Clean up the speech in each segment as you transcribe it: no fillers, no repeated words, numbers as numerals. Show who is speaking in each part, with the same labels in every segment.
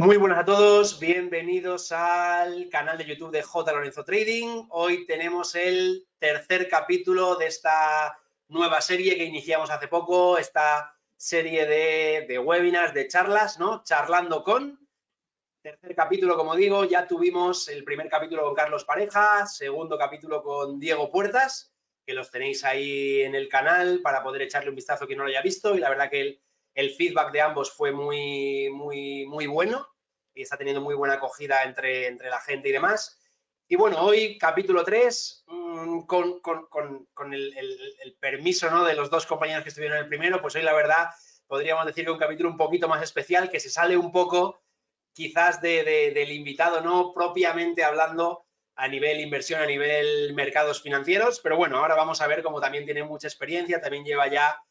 Speaker 1: Muy buenas a todos, bienvenidos al canal de YouTube de J. Lorenzo Trading. Hoy tenemos el tercer capítulo de esta nueva serie que iniciamos hace poco, esta serie de webinars, de charlas, ¿no? Charlando con. Tercer capítulo, como digo, ya tuvimos el primer capítulo con Carlos Pareja, segundo capítulo con Diego Puertas, que los tenéis ahí en el canal para poder echarle un vistazo a quien no lo haya visto, y la verdad que el feedback de ambos fue muy bueno y está teniendo muy buena acogida entre la gente y demás. Y bueno, hoy capítulo 3, con el permiso, ¿no?, de los dos compañeros que estuvieron en el primero, pues hoy la verdad podríamos decir que un capítulo un poquito más especial, que se sale un poco quizás del invitado, no propiamente hablando a nivel inversión, a nivel mercados financieros, pero bueno, ahora vamos a ver cómo también tiene mucha experiencia, también lleva ya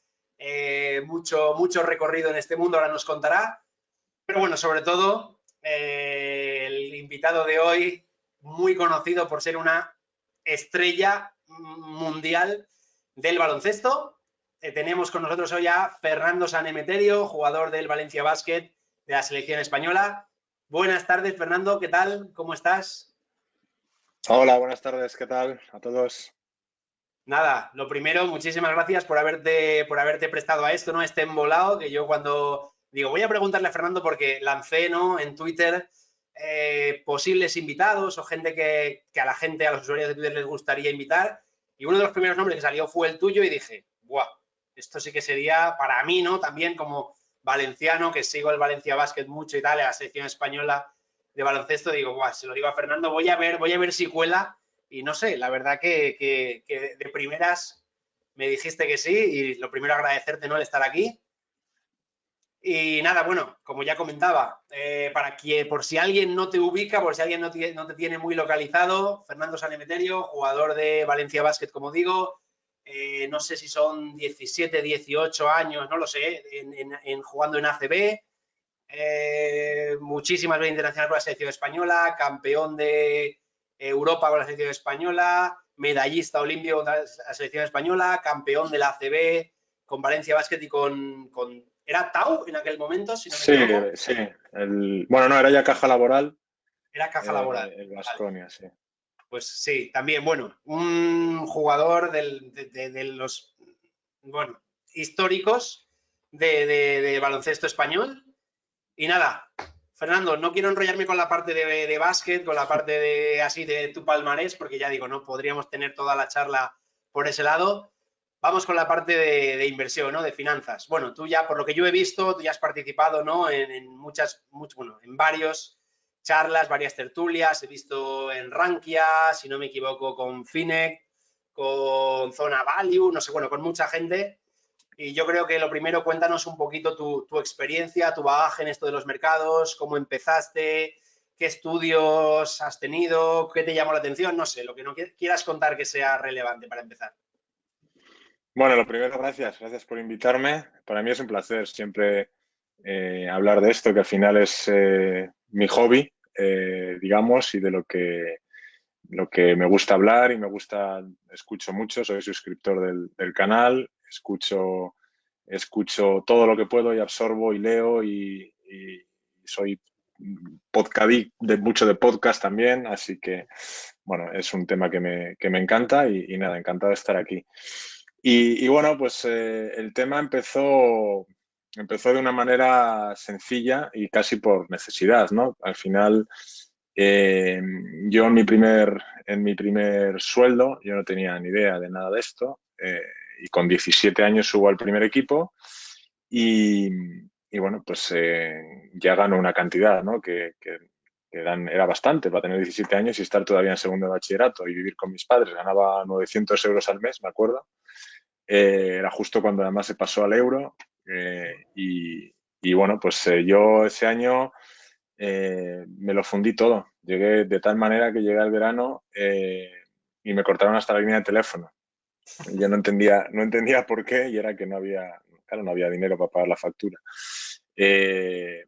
Speaker 1: mucho recorrido en este mundo, ahora nos contará, pero bueno, sobre todo el invitado de hoy, muy conocido por ser una estrella mundial del baloncesto. Tenemos con nosotros hoy a Fernando San Emeterio, jugador del Valencia Basket de la selección española. Buenas tardes, Fernando, ¿qué tal? ¿Cómo estás?
Speaker 2: Hola, buenas tardes, ¿qué tal a todos?
Speaker 1: Nada, lo primero, muchísimas gracias por haberte prestado a esto, ¿no? Este embolado, que yo cuando digo, voy a preguntarle a Fernando porque lancé, ¿no?, en Twitter posibles invitados o gente que a la gente, a los usuarios de Twitter les gustaría invitar, y uno de los primeros nombres que salió fue el tuyo y dije, ¡buah! Esto sí que sería para mí, ¿no? También como valenciano, que sigo el Valencia Basket mucho y tal, a la selección española de baloncesto, digo, ¡buah! Se lo digo a Fernando, voy a ver si cuela. Y no sé, la verdad que de primeras me dijiste que sí, y lo primero agradecerte, ¿no?, el estar aquí. Y nada, bueno, como ya comentaba, para que por si alguien no te ubica, por si alguien no te tiene muy localizado, Fernando San Emeterio, jugador de Valencia Basket, como digo, no sé si son 17, 18 años, no lo sé, jugando en ACB, muchísimas veces internacional con la selección española, campeón de Europa con la selección española, medallista olímpico con la selección española, campeón de la ACB con Valencia Basket y ¿Era Tau en aquel momento, si no me
Speaker 2: Sí,
Speaker 1: equivoco?
Speaker 2: sí. Bueno, no, era ya caja laboral,
Speaker 1: Era Caja Laboral.
Speaker 2: el
Speaker 1: Vale.
Speaker 2: Baskonia, sí.
Speaker 1: Pues sí, también, bueno, un jugador de los, bueno, históricos de baloncesto español. Y nada, Fernando, no quiero enrollarme con la parte de básquet, con la parte de así de tu palmarés, porque ya digo, no podríamos tener toda la charla por ese lado. Vamos con la parte de inversión, ¿no?, de finanzas. Bueno, tú ya, por lo que yo he visto, tú ya has participado, ¿no?, bueno, en varios charlas, varias tertulias. He visto en Rankia, si no me equivoco, con Finec, con Zona Value, no sé, bueno, con mucha gente. Y yo creo que lo primero, cuéntanos un poquito tu experiencia, tu bagaje en esto de los mercados, cómo empezaste, qué estudios has tenido, qué te llamó la atención, no sé, lo que no quieras contar que sea relevante para empezar.
Speaker 2: Bueno, lo primero, gracias por invitarme. Para mí es un placer siempre hablar de esto, que al final es mi hobby, digamos, y de lo que me gusta hablar y escucho mucho, soy suscriptor del canal, escucho todo lo que puedo y absorbo y leo y soy podcadic mucho de podcast también, así que bueno, es un tema que me encanta y nada, encantado de estar aquí. Y bueno, pues el tema empezó de una manera sencilla y casi por necesidad, ¿no? Al final, eh, yo en mi primer sueldo, yo no tenía ni idea de nada de esto, y con 17 años subo al primer equipo y, y bueno, pues ya gano una cantidad, ¿no? Era bastante para tener 17 años y estar todavía en segundo de bachillerato y vivir con mis padres. Ganaba 900 euros al mes, me acuerdo. Era justo cuando además se pasó al euro. Y bueno, pues yo ese año me lo fundí todo. Llegué de tal manera que llegué al verano y me cortaron hasta la línea de teléfono. Y yo no entendía por qué, y era que claro, no había dinero para pagar la factura.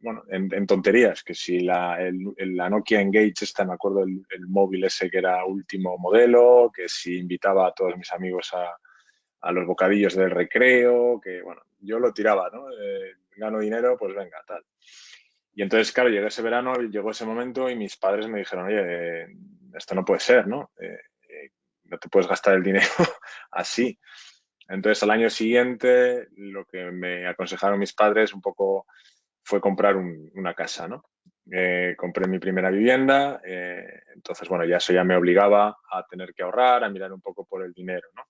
Speaker 2: Bueno, en tonterías, que si la Nokia Engage esta, me acuerdo el móvil ese que era último modelo, que si invitaba a todos mis amigos a los bocadillos del recreo, que bueno, yo lo tiraba, ¿no? Gano dinero, pues venga, tal. Y entonces, claro, llegó ese verano, llegó ese momento y mis padres me dijeron, oye, esto no puede ser, ¿no? No te puedes gastar el dinero así. Entonces, al año siguiente, lo que me aconsejaron mis padres un poco fue comprar una casa, ¿no? Compré mi primera vivienda, entonces, bueno, ya eso ya me obligaba a tener que ahorrar, a mirar un poco por el dinero, ¿no?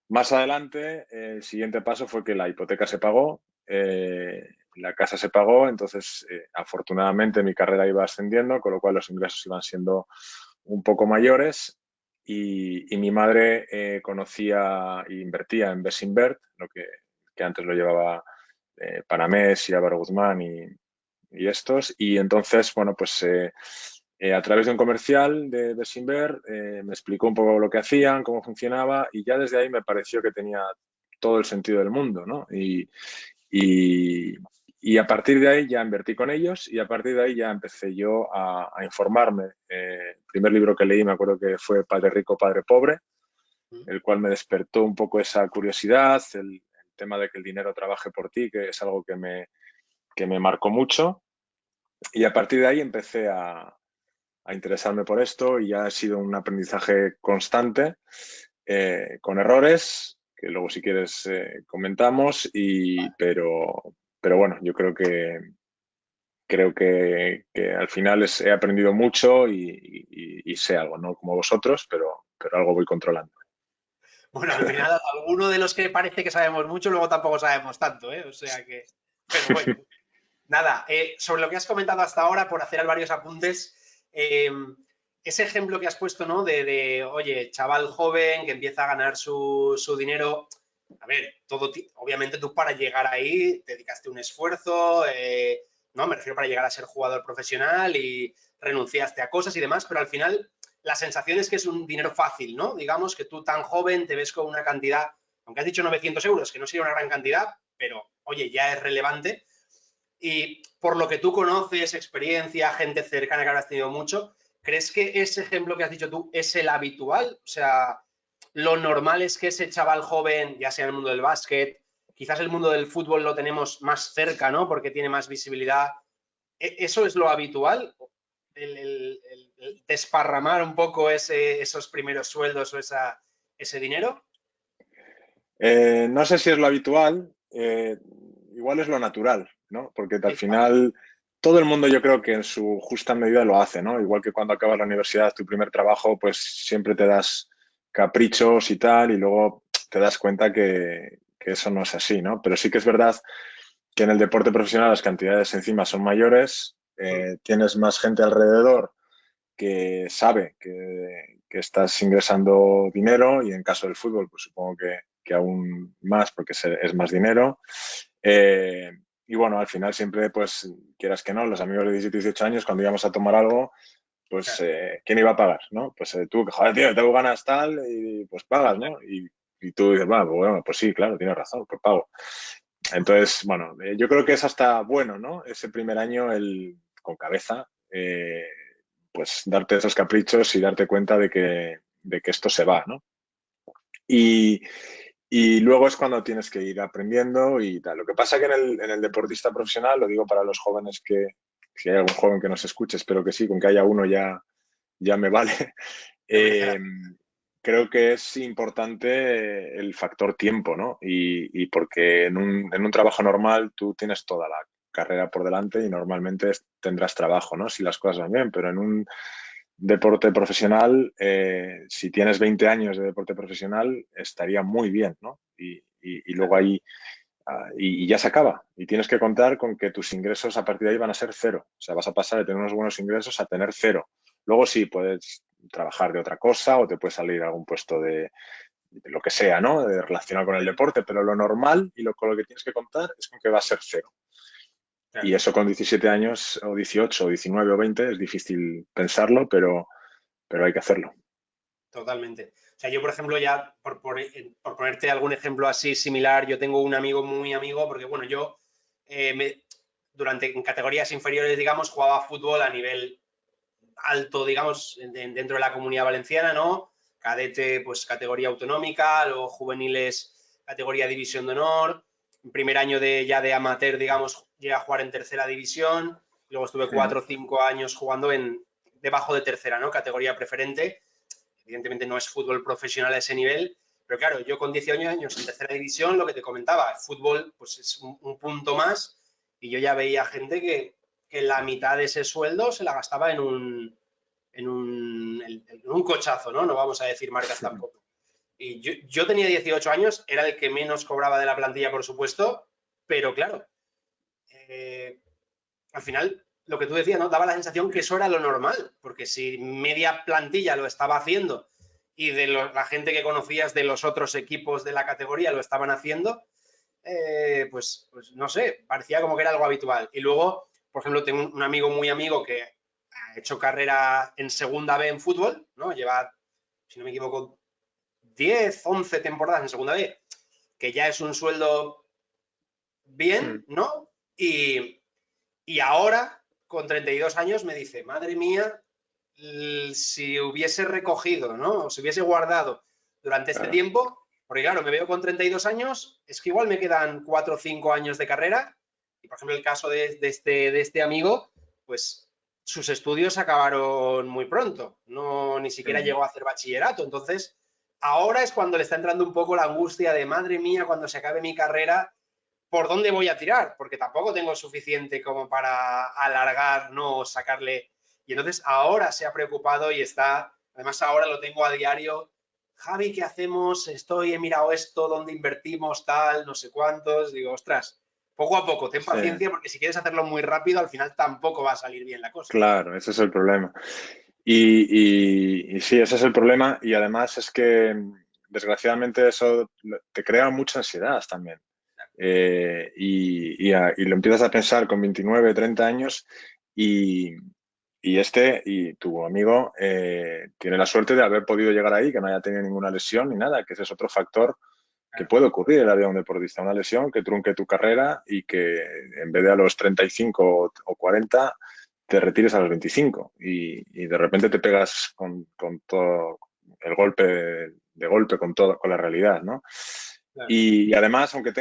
Speaker 2: Más adelante, el siguiente paso fue que la hipoteca se pagó, la casa se pagó, entonces, afortunadamente, mi carrera iba ascendiendo, con lo cual los ingresos iban siendo un poco mayores y mi madre conocía e invertía en Besinvert, que antes lo llevaba Paramés y Álvaro Guzmán y estos. Y entonces, bueno, pues a través de un comercial de Besinvert me explicó un poco lo que hacían, cómo funcionaba y ya desde ahí me pareció que tenía todo el sentido del mundo, ¿no? Y, y a partir de ahí ya invertí con ellos y a partir de ahí ya empecé yo a informarme. El primer libro que leí me acuerdo que fue Padre Rico, Padre Pobre, el cual me despertó un poco esa curiosidad, el tema de que el dinero trabaje por ti, que es algo que me marcó mucho. Y a partir de ahí empecé a interesarme por esto y ya ha sido un aprendizaje constante, con errores, que luego si quieres comentamos, pero bueno, yo creo que al final he aprendido mucho y sé algo, no como vosotros, pero algo voy controlando.
Speaker 1: Bueno, al final, alguno de los que parece que sabemos mucho, luego tampoco sabemos tanto, ¿eh? O sea que, pero bueno. Nada, sobre lo que has comentado hasta ahora, por hacer varios apuntes, ese ejemplo que has puesto, ¿no? Oye, chaval joven que empieza a ganar su dinero. A ver, obviamente tú para llegar ahí dedicaste un esfuerzo, ¿no? Me refiero para llegar a ser jugador profesional y renunciaste a cosas y demás, pero al final la sensación es que es un dinero fácil, ¿no? Digamos que tú tan joven te ves con una cantidad, aunque has dicho 900 euros, que no sería una gran cantidad, pero oye, ya es relevante y por lo que tú conoces, experiencia, gente cercana que habrás tenido mucho, ¿crees que ese ejemplo que has dicho tú es el habitual? O sea, lo normal es que ese chaval joven, ya sea en el mundo del básquet, quizás el mundo del fútbol lo tenemos más cerca, ¿no? Porque tiene más visibilidad. ¿Eso es lo habitual? El desparramar un poco esos primeros sueldos o ese dinero.
Speaker 2: No sé si es lo habitual, igual es lo natural, ¿no? Porque al final todo el mundo yo creo que en su justa medida lo hace, ¿no? Igual que cuando acabas la universidad, tu primer trabajo, pues siempre te das caprichos y tal, y luego te das cuenta que eso no es así, ¿no? Pero sí que es verdad que en el deporte profesional las cantidades encima son mayores, tienes más gente alrededor que sabe que estás ingresando dinero y en caso del fútbol, pues supongo que aún más porque es más dinero. Eh, y bueno, al final siempre, pues, quieras que no, los amigos de 17, 18 años, cuando íbamos a tomar algo, pues,
Speaker 1: Claro,
Speaker 2: ¿quién iba a pagar? ¿No? Pues tú, que joder, tío, tengo ganas tal, y pues pagas, ¿no? Y tú dices, bueno, pues sí, claro, tienes razón, pues pago. Entonces, bueno, yo creo que es hasta bueno, ¿no? Ese primer año con cabeza, pues darte esos caprichos y darte cuenta de que esto se va, ¿no? Y, y luego es cuando tienes que ir aprendiendo y tal. Lo que pasa que en el deportista profesional, lo digo para los jóvenes que, si hay algún joven que nos escuche, espero que sí, con que haya uno ya me vale.
Speaker 1: ya merece la
Speaker 2: Eh,
Speaker 1: pena.
Speaker 2: creo que es importante el factor tiempo, ¿no? Y porque en un trabajo normal tú tienes toda la carrera por delante y normalmente tendrás trabajo, ¿no? Si las cosas van bien, pero en un deporte profesional, si tienes 20 años de deporte profesional, estaría muy bien, ¿no? Y luego ahí y ya se acaba. Y tienes que contar con que tus ingresos a partir de ahí van a ser cero. O sea, vas a pasar de tener unos buenos ingresos a tener cero. Luego sí, puedes trabajar de otra cosa o te puede salir algún puesto de lo que sea, ¿no? De relacionado con el deporte, pero lo normal y con lo que tienes que contar es con que va a ser cero. Y
Speaker 1: Claro.
Speaker 2: eso con 17 años o 18 o 19 o 20 es difícil pensarlo, pero hay que hacerlo.
Speaker 1: Totalmente. O sea, yo, por ejemplo, ya por ponerte algún ejemplo así similar, yo tengo un amigo muy amigo, porque bueno, yo en categorías inferiores, digamos, jugaba fútbol a nivel alto, digamos, dentro de la Comunidad Valenciana, ¿no? Cadete, pues categoría autonómica, luego juveniles, categoría división de honor. En primer año ya de amateur, digamos, llegué a jugar en tercera división. Luego estuve 4 o 5 años jugando debajo de tercera, ¿no? Categoría preferente. Evidentemente no es fútbol profesional a ese nivel, pero claro, yo con 18 años en tercera división, lo que te comentaba, el fútbol pues es un punto más y yo ya veía gente que la mitad de ese sueldo se la gastaba en un cochazo, ¿no? No vamos a decir marcas tampoco. Y yo tenía 18 años, era el que menos cobraba de la plantilla, por supuesto, pero claro, eh, al final, lo que tú decías, ¿no? Daba la sensación que eso era lo normal, porque si media plantilla lo estaba haciendo y la gente que conocías de los otros equipos de la categoría lo estaban haciendo, pues no sé, parecía como que era algo habitual. Y luego, por ejemplo, tengo un amigo muy amigo que ha hecho carrera en segunda B en fútbol, ¿no? Lleva, si no me equivoco, 10, 11 temporadas en segunda B, que ya es un sueldo bien, ¿no? Y ahora, con 32 años, me dice, madre mía, si hubiese recogido, ¿no? O si hubiese guardado durante este
Speaker 2: Claro.
Speaker 1: tiempo, porque claro, me veo con 32 años, es que igual me quedan 4 o 5 años de carrera, y por ejemplo el caso de este amigo, pues sus estudios acabaron muy pronto, no ni siquiera llegó a hacer bachillerato, entonces ahora es cuando le está entrando un poco la angustia de, madre mía, cuando se acabe mi carrera, por dónde voy a tirar, porque tampoco tengo suficiente como para alargar, no sacarle. Y entonces ahora se ha preocupado y está, además ahora lo tengo a diario. Javi, ¿qué hacemos? He mirado esto, dónde invertimos, tal, no sé cuántos. Digo, ostras, poco a poco, ten
Speaker 2: Sí,
Speaker 1: paciencia porque si quieres hacerlo muy rápido, al final tampoco va a salir bien la cosa.
Speaker 2: claro, ese es el problema. Y sí, ese es el problema. Y además es que, desgraciadamente, eso te crea mucha ansiedad también. Y lo empiezas a pensar con 29, 30 años y, y tu amigo tiene la suerte de haber podido llegar ahí, que no haya tenido ninguna lesión ni nada, que ese es otro factor que puede ocurrir en la vida de un deportista, una lesión que trunque tu carrera y que en vez de a los 35 o 40 te retires a los 25 y de repente te pegas con todo el golpe de golpe con todo, con la realidad, ¿no?
Speaker 1: Claro.
Speaker 2: Y además, aunque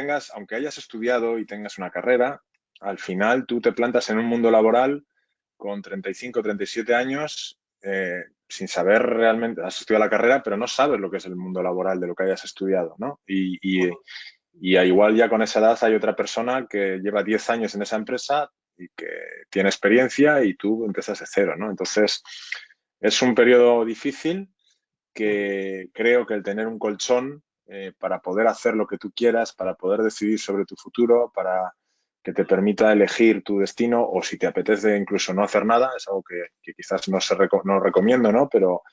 Speaker 2: hayas estudiado y tengas una carrera, al final tú te plantas en un mundo laboral con 35, 37 años, sin saber realmente, has estudiado la carrera, pero no sabes lo que es el mundo laboral de lo que hayas estudiado, ¿no? Y a igual ya con esa edad hay otra persona que lleva 10 años en esa empresa y que tiene experiencia y tú empiezas de cero, ¿no? Entonces, es un periodo difícil que creo que el tener un colchón para poder hacer lo que tú quieras, para poder decidir sobre tu futuro, para que te permita elegir tu destino o si te apetece incluso no hacer nada, es algo que quizás no recomiendo, ¿no? Pero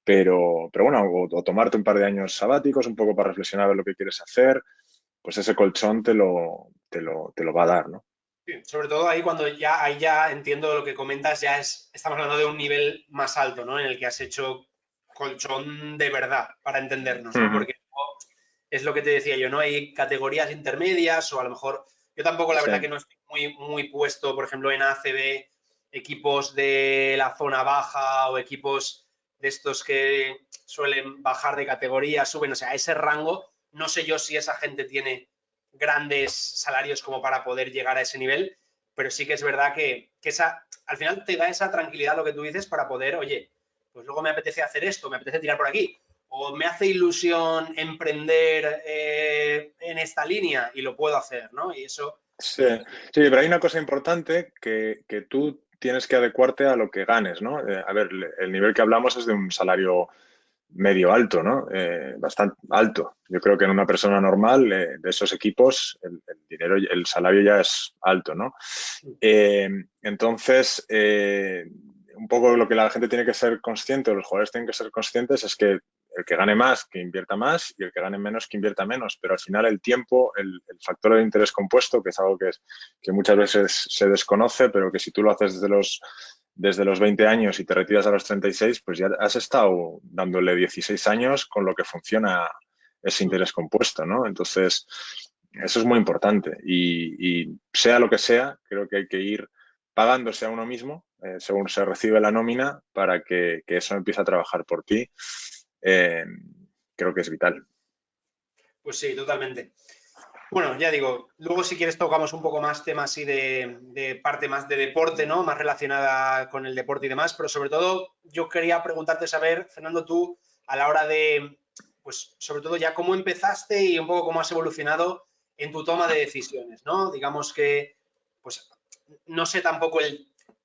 Speaker 2: bueno, o tomarte un par de años sabáticos, un poco para reflexionar ver lo que quieres hacer, pues ese colchón te lo va a dar, ¿no?
Speaker 1: Sí, sobre todo ahí cuando ahí ya entiendo lo que comentas, estamos hablando de un nivel más alto, ¿no? En el que has hecho colchón de verdad, para entendernos, ¿no?
Speaker 2: Ujú.
Speaker 1: Porque es lo que te decía yo, ¿no? Hay categorías intermedias o a lo mejor, yo tampoco la
Speaker 2: Sí,
Speaker 1: verdad que no estoy muy puesto, por ejemplo, en ACB, equipos de la zona baja o equipos de estos que suelen bajar de categoría, suben, o sea, a ese rango, no sé yo si esa gente tiene grandes salarios como para poder llegar a ese nivel, pero sí que es verdad que al final te da esa tranquilidad lo que tú dices para poder, oye, pues luego me apetece hacer esto, me apetece tirar por aquí, o me hace ilusión emprender en esta línea y lo puedo hacer, ¿no? Y eso...
Speaker 2: sí, sí, pero hay una cosa importante que tú tienes que adecuarte a lo que ganes, ¿no? A ver, el nivel que hablamos es de un salario medio alto, ¿no? Bastante alto. Yo creo que en una persona normal de esos equipos el dinero, el salario ya es alto, ¿no? Eh, entonces, un poco lo que la gente tiene que ser consciente, o los jugadores tienen que ser conscientes, es que el que gane más, que invierta más, y el que gane menos, que invierta menos. Pero al final el tiempo, el factor de interés compuesto, que es algo que muchas veces se desconoce, pero que si tú lo haces desde los 20 años y te retiras a los 36, pues ya has estado dándole 16 años con lo que funciona ese interés compuesto, ¿no? Entonces, eso es muy importante y sea lo que sea, creo que hay que ir pagándose a uno mismo según se recibe la nómina para que eso empiece a trabajar por ti. Eh, Creo que es vital.
Speaker 1: Pues sí, totalmente. Bueno, ya digo, luego si quieres tocamos un poco más temas así de parte más de deporte, ¿no? Más relacionada con el deporte y demás, pero sobre todo yo quería preguntarte, saber, Fernando, tú a la hora de, pues sobre todo ya cómo empezaste y un poco cómo has evolucionado en tu toma de decisiones, ¿no? Digamos que, pues no sé tampoco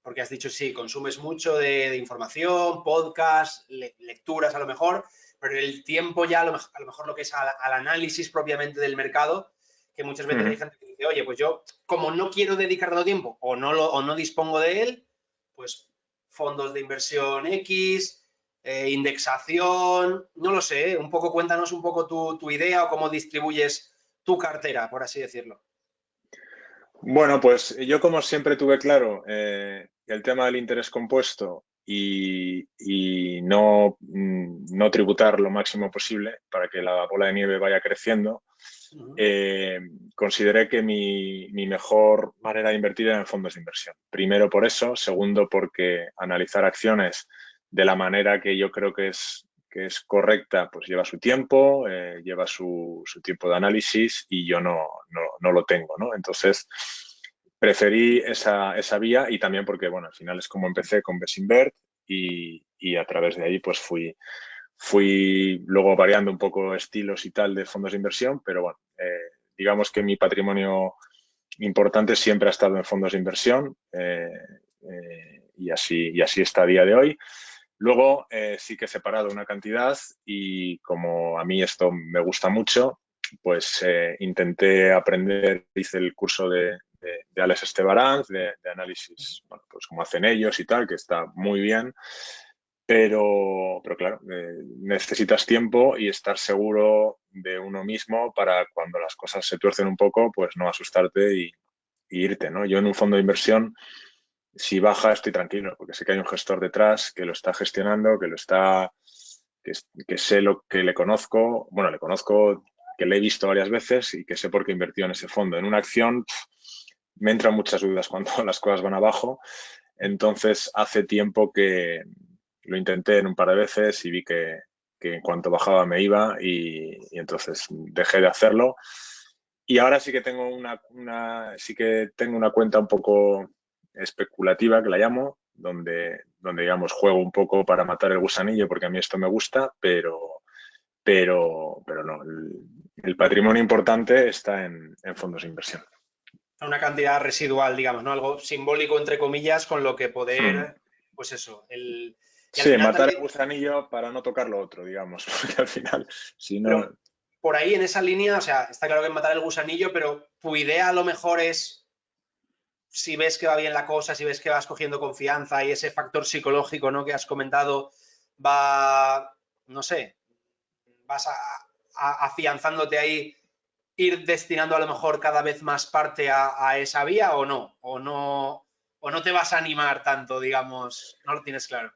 Speaker 1: porque has dicho sí, consumes mucho de información, podcast, lecturas a lo mejor, pero el tiempo ya a lo mejor lo que es al análisis propiamente del mercado que muchas veces hay
Speaker 2: Ujú.
Speaker 1: gente que dice, oye, pues yo, como no quiero dedicarle tiempo o no dispongo de él, pues fondos de inversión X, indexación, no lo sé, un poco cuéntanos un poco tu idea o cómo distribuyes tu cartera, por así decirlo.
Speaker 2: Bueno, pues yo como siempre tuve claro el tema del interés compuesto y no, no tributar lo máximo posible para que la bola de nieve vaya creciendo,
Speaker 1: Uh -huh.
Speaker 2: eh, consideré que mi mejor manera de invertir era en fondos de inversión. Primero por eso, segundo porque analizar acciones de la manera que yo creo que es correcta, pues lleva su tiempo, lleva su tiempo de análisis y yo no lo tengo, ¿no? Entonces, preferí esa vía y también porque, bueno, al final es como empecé con Besinvert y a través de ahí pues fui luego variando un poco estilos y tal de fondos de inversión, pero bueno, digamos que mi patrimonio importante siempre ha estado en fondos de inversión y así está a día de hoy. Luego sí que he separado una cantidad y como a mí esto me gusta mucho, pues intenté aprender, hice el curso de Alex Estebaranz, de análisis, bueno, pues como hacen ellos y tal, que está muy bien, pero claro, necesitas tiempo y estar seguro de uno mismo para cuando las cosas se tuercen un poco, pues no asustarte y irte, ¿no? Yo en un fondo de inversión, si baja, estoy tranquilo, porque sé que hay un gestor detrás que lo está gestionando, que sé lo que le conozco, bueno, le conozco, que le he visto varias veces y que sé por qué invirtió en ese fondo. En una acción me entran muchas dudas cuando las cosas van abajo, entonces hace tiempo que lo intenté en un par de veces y vi que en cuanto bajaba me iba y entonces dejé de hacerlo. Y ahora sí que tengo sí que tengo una cuenta un poco especulativa, que la llamo, donde digamos juego un poco para matar el gusanillo, porque a mí esto me gusta, pero no, el patrimonio importante está en fondos de inversión.
Speaker 1: Una cantidad residual, digamos, ¿no? Algo simbólico, entre comillas, con lo que
Speaker 2: Hmm.
Speaker 1: poder, pues eso, y al
Speaker 2: Sí,
Speaker 1: final
Speaker 2: matar el
Speaker 1: también,
Speaker 2: gusanillo para no tocar lo otro, digamos, porque al final, si no...
Speaker 1: pero por ahí en esa línea, o sea, está claro que matar el gusanillo, pero tu idea a lo mejor es, si ves que va bien la cosa, si ves que vas cogiendo confianza y ese factor psicológico, ¿no? Que has comentado va, no sé, vas afianzándote ahí, ir destinando a lo mejor cada vez más parte a esa vía o no te vas a animar tanto, digamos, no lo tienes claro.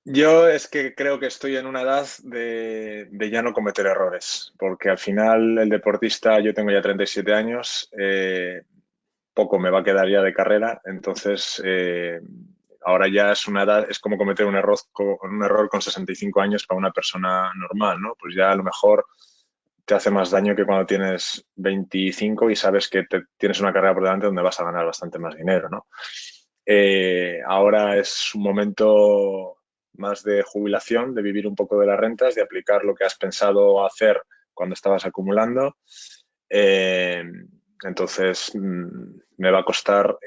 Speaker 2: Yo es que creo que estoy en una edad de ya no cometer errores, porque al final el deportista, yo tengo ya 37 años, poco me va a quedar ya de carrera, entonces ahora ya es una edad, es como cometer un error con 65 años para una persona normal, ¿no? Pues ya a lo mejor te hace más daño que cuando tienes 25 y sabes que tienes una carrera por delante donde vas a ganar bastante más dinero, ¿no? Ahora es un momento más de jubilación, de vivir un poco de las rentas, de aplicar lo que has pensado hacer cuando estabas acumulando. Eh, entonces, me va a costar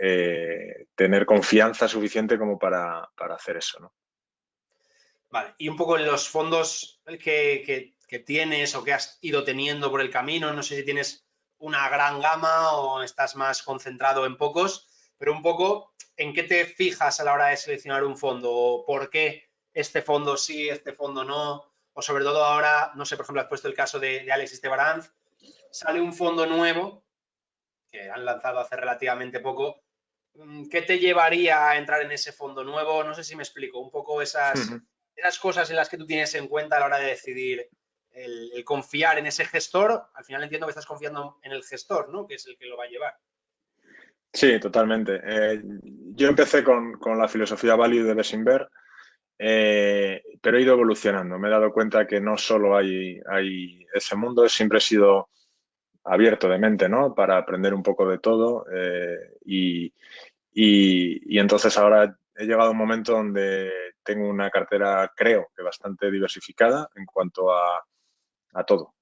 Speaker 2: tener confianza suficiente como para hacer eso, ¿no?
Speaker 1: Vale, y un poco en los fondos que tienes o que has ido teniendo por el camino, no sé si tienes una gran gama o estás más concentrado en pocos, pero un poco en qué te fijas a la hora de seleccionar un fondo o por qué este fondo sí, este fondo no, o sobre todo ahora, no sé, por ejemplo, has puesto el caso de Alex Estebaranz, sale un fondo nuevo que han lanzado hace relativamente poco. ¿Qué te llevaría a entrar en ese fondo nuevo? No sé si me explico, un poco esas cosas en las que tú tienes en cuenta a la hora de decidir el confiar en ese gestor. Al final entiendo que estás confiando en el gestor, ¿no? Que es el que lo va a llevar.
Speaker 2: Sí, totalmente. Yo empecé con la filosofía value de Bessinver, pero he ido evolucionando. Me he dado cuenta que no solo hay ese mundo, siempre he sido abierto de mente, ¿no? Para aprender un poco de todo y entonces ahora he llegado a un momento donde tengo una cartera, creo que bastante diversificada en cuanto a todo.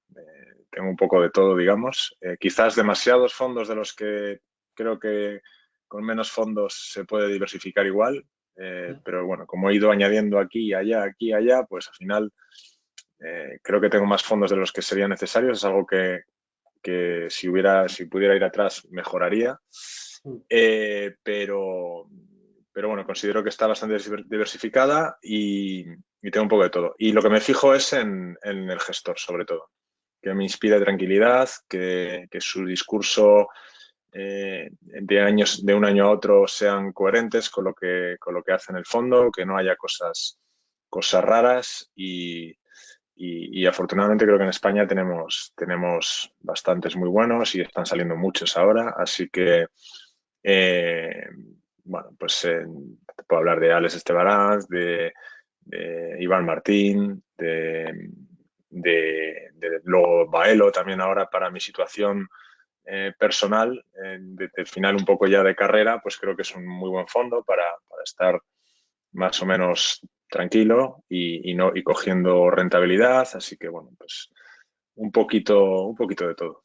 Speaker 2: Tengo un poco de todo, digamos. Quizás demasiados fondos de los que creo que con menos fondos se puede diversificar igual. Pero bueno, como he ido añadiendo aquí y allá, pues al final creo que tengo más fondos de los que serían necesarios. Es algo que si pudiera ir atrás, mejoraría. Pero bueno, considero que está bastante diversificada y tengo un poco de todo. Y lo que me fijo es en el gestor, sobre todo, que me inspire tranquilidad, que su discurso de un año a otro sean coherentes con lo que hace en el fondo, que no haya cosas raras y afortunadamente creo que en España tenemos bastantes muy buenos y están saliendo muchos ahora, así que eh, bueno, pues te puedo hablar de Alex Estebaranz, de Iván Martín, de luego Baelo también ahora para mi situación personal, desde el final un poco ya de carrera, pues creo que es un muy buen fondo para estar más o menos tranquilo y cogiendo rentabilidad, así que bueno, pues un poquito de todo.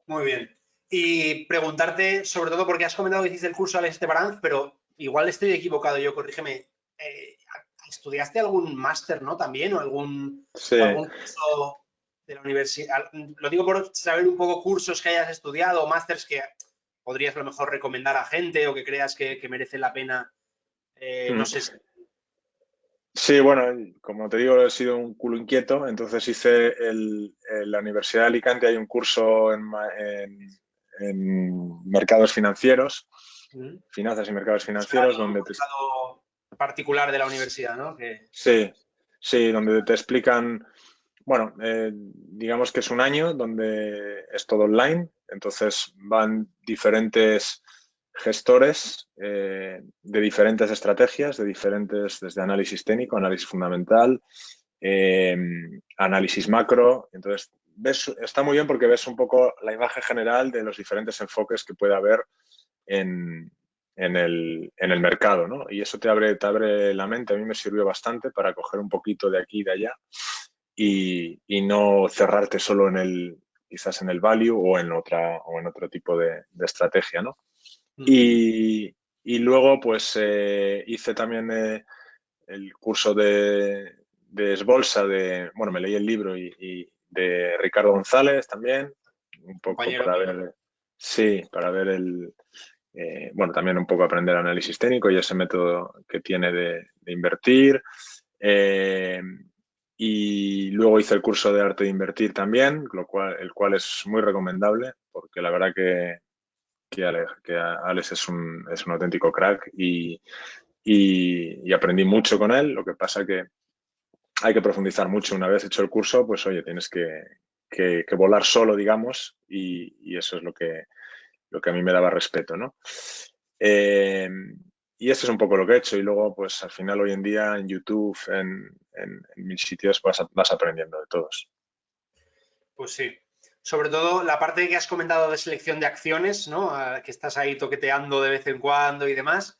Speaker 1: Muy bien. Y preguntarte, sobre todo porque has comentado que hiciste el curso Alex Estebaranz, pero igual estoy equivocado yo, corrígeme. ¿Estudiaste algún máster, no? También,
Speaker 2: Sí,
Speaker 1: o algún curso de la universidad. Lo digo por saber un poco cursos que hayas estudiado o másters que podrías a lo mejor recomendar a gente o que creas que merece la pena. No sé si.
Speaker 2: sí, bueno, como te digo, he sido un culo inquieto, entonces hice en la Universidad de Alicante hay un curso en mercados financieros,
Speaker 1: ¿Mm?
Speaker 2: finanzas y mercados
Speaker 1: Es un grado,
Speaker 2: financieros,
Speaker 1: un grado particular de la universidad, ¿no?
Speaker 2: sí, sí, donde te explican, bueno, digamos que es un año donde es todo online, entonces van diferentes gestores de diferentes estrategias, desde análisis técnico, análisis fundamental, eh, análisis macro. Entonces, está muy bien porque ves un poco la imagen general de los diferentes enfoques que puede haber en, en el mercado, ¿no? Y eso te abre la mente. A mí me sirvió bastante para coger un poquito de aquí y de allá y no cerrarte solo quizás en el value o en otro tipo de estrategia, ¿no? Y luego, pues, hice también el curso de Esbolsa, bueno, me leí el libro y de Ricardo González también, un poco
Speaker 1: Compañero
Speaker 2: para
Speaker 1: mío.
Speaker 2: ver, sí, para ver bueno, también un poco aprender análisis técnico y ese método que tiene de invertir. Eh, y luego hice el curso de arte de invertir también, el cual es muy recomendable, porque la verdad que Alex es un auténtico crack y aprendí mucho con él. Lo que pasa que hay que profundizar mucho. Una vez hecho el curso, pues oye, tienes que volar solo, digamos, y eso es lo que a mí me daba respeto, ¿no? Eh, y esto es un poco lo que he hecho. Y luego, pues al final hoy en día en YouTube, en mil sitios, vas aprendiendo de todos.
Speaker 1: Pues sí. Sobre todo la parte que has comentado de selección de acciones, ¿no? Que estás ahí toqueteando de vez en cuando y demás.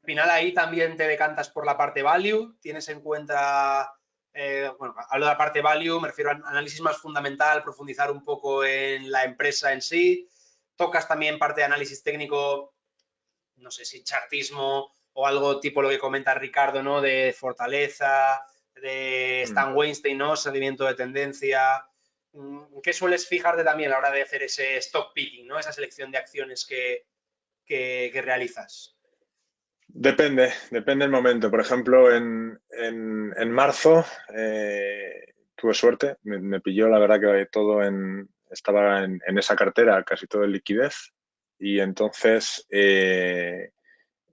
Speaker 1: Al final ahí también te decantas por la parte value, tienes en cuenta, bueno, hablo de la parte value, me refiero a análisis más fundamental, profundizar un poco en la empresa en sí. Tocas también parte de análisis técnico, no sé si chartismo o algo tipo lo que comenta Ricardo, ¿no? De fortaleza, de
Speaker 2: Mm.
Speaker 1: Stan Weinstein, ¿no? Seguimiento de tendencia. ¿Qué sueles fijarte también a la hora de hacer ese stock picking, ¿no? Esa selección de acciones que realizas?
Speaker 2: Depende del momento. Por ejemplo, en marzo tuve suerte, me pilló la verdad que estaba en esa cartera casi todo en liquidez y entonces en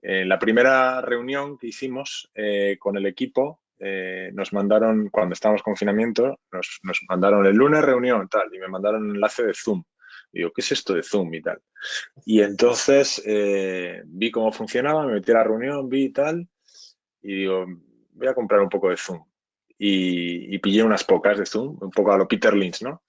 Speaker 2: la primera reunión que hicimos con el equipo nos mandaron, cuando estábamos en confinamiento, nos mandaron el lunes reunión tal y me mandaron un enlace de Zoom. Y digo, ¿qué es esto de Zoom y tal? Y entonces vi cómo funcionaba, me metí a la reunión, vi y tal, y digo, voy a comprar un poco de Zoom. Y pillé unas pocas de Zoom, un poco a lo Peter Lynch, ¿no?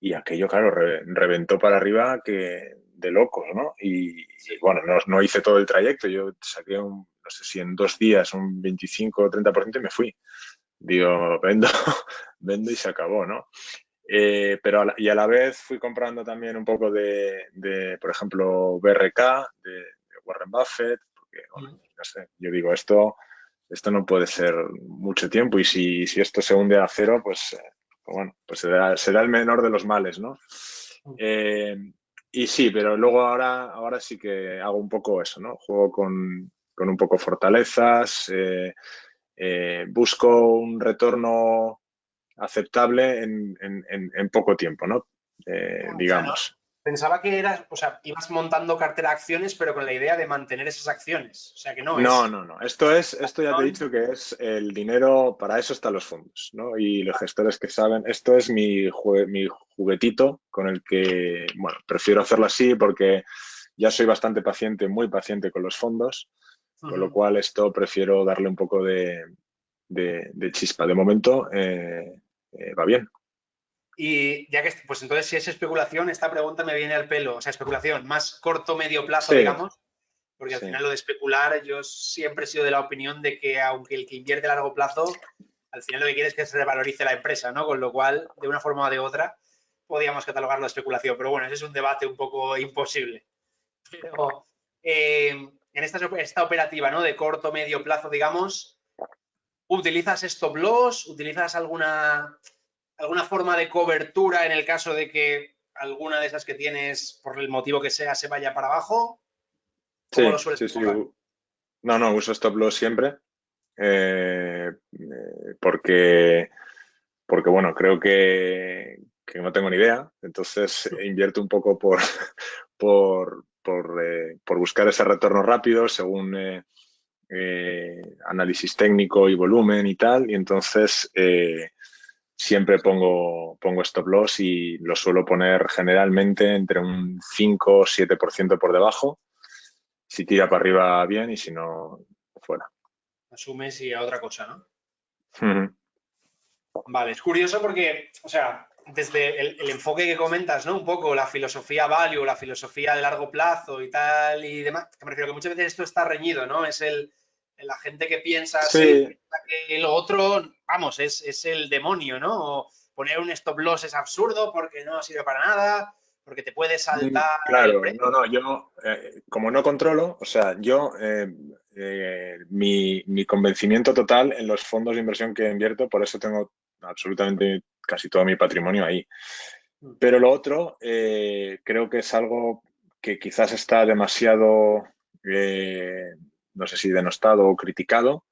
Speaker 2: y aquello, claro, reventó para arriba que de locos, ¿no? Y
Speaker 1: Sí.
Speaker 2: bueno, no hice todo el trayecto, yo saqué no sé si en 2 días un 25 o 30% y me fui. Digo, vendo, vendo y se acabó, ¿no? Pero y a la vez fui comprando también un poco por ejemplo, BRK, de Warren Buffett, porque, bueno, no sé, yo digo, esto no puede ser mucho tiempo y si esto se hunde a cero, pues bueno, pues será el menor de los males, ¿no? Eh, y sí, pero luego ahora sí que hago un poco eso, ¿no? Juego con un poco fortalezas, busco un retorno aceptable en poco tiempo, ¿no?
Speaker 1: O sea, no,
Speaker 2: Digamos.
Speaker 1: pensaba que eras, o sea, ibas montando cartera de acciones, pero con la idea de mantener esas acciones. O sea, que no
Speaker 2: No,
Speaker 1: es.
Speaker 2: no, no. Esto ya te he dicho que es el dinero, para eso están los fondos, ¿no? Y los gestores que saben, esto es mi juguetito con el que, bueno, prefiero hacerlo así porque ya soy bastante paciente, muy paciente con los fondos, con lo
Speaker 1: Ujú.
Speaker 2: cual esto prefiero darle un poco de chispa. De momento va bien.
Speaker 1: Y ya que, pues entonces, si es especulación, esta pregunta me viene al pelo. O sea, especulación, más corto, medio plazo,
Speaker 2: Sí,
Speaker 1: digamos, porque al
Speaker 2: sí.
Speaker 1: final lo de especular, yo siempre he sido de la opinión de que aunque el que invierte a largo plazo, al final lo que quiere es que se revalorice la empresa, ¿no? Con lo cual, de una forma o de otra, podríamos catalogarlo de especulación. Pero bueno, ese es un debate un poco imposible. Pero en esta operativa, ¿no? De corto, medio plazo, digamos, ¿utilizas stop loss? ¿Utilizas alguna forma de cobertura en el caso de que alguna de esas que tienes, por el motivo que sea, se vaya para abajo? ¿Cómo lo
Speaker 2: Sí,
Speaker 1: sueles
Speaker 2: sí, sí.
Speaker 1: enfocar?
Speaker 2: No, uso stop loss siempre. Porque, bueno, creo que no tengo ni idea, entonces invierto un poco por buscar ese retorno rápido según análisis técnico y volumen y tal, y entonces siempre pongo stop loss y lo suelo poner generalmente entre un 5 o 7% por debajo, si tira para arriba bien y si no, fuera.
Speaker 1: Asumes y a otra cosa, ¿no?
Speaker 2: Ujú.
Speaker 1: Vale, es curioso porque, o sea, desde el enfoque que comentas, ¿no? Un poco la filosofía value, la filosofía de largo plazo y tal y demás, que me refiero que muchas veces esto está reñido, ¿no? Es la gente que piensa así,
Speaker 2: Sí,
Speaker 1: piensa que lo otro, vamos, es el demonio, ¿no? O poner un stop loss es absurdo porque no sirve para nada, porque te puede saltar el
Speaker 2: claro,
Speaker 1: precio.
Speaker 2: no, yo como no controlo, o sea, yo mi convencimiento total en los fondos de inversión que invierto, por eso tengo absolutamente casi todo mi patrimonio ahí. Pero lo otro creo que es algo que quizás está demasiado, no sé si denostado o criticado,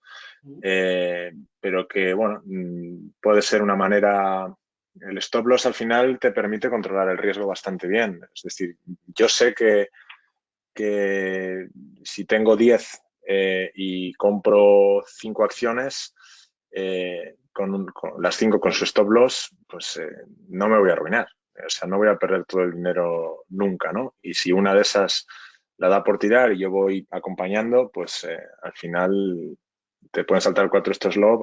Speaker 2: pero que, bueno, puede ser una manera. El stop loss al final te permite controlar el riesgo bastante bien. Es decir, yo sé que si tengo 10 y compro 5 acciones, con las 5 con su stop loss, pues no me voy a arruinar. O sea, no voy a perder todo el dinero nunca, ¿no? Y si una de esas la da por tirar y yo voy acompañando, pues al final te pueden saltar 4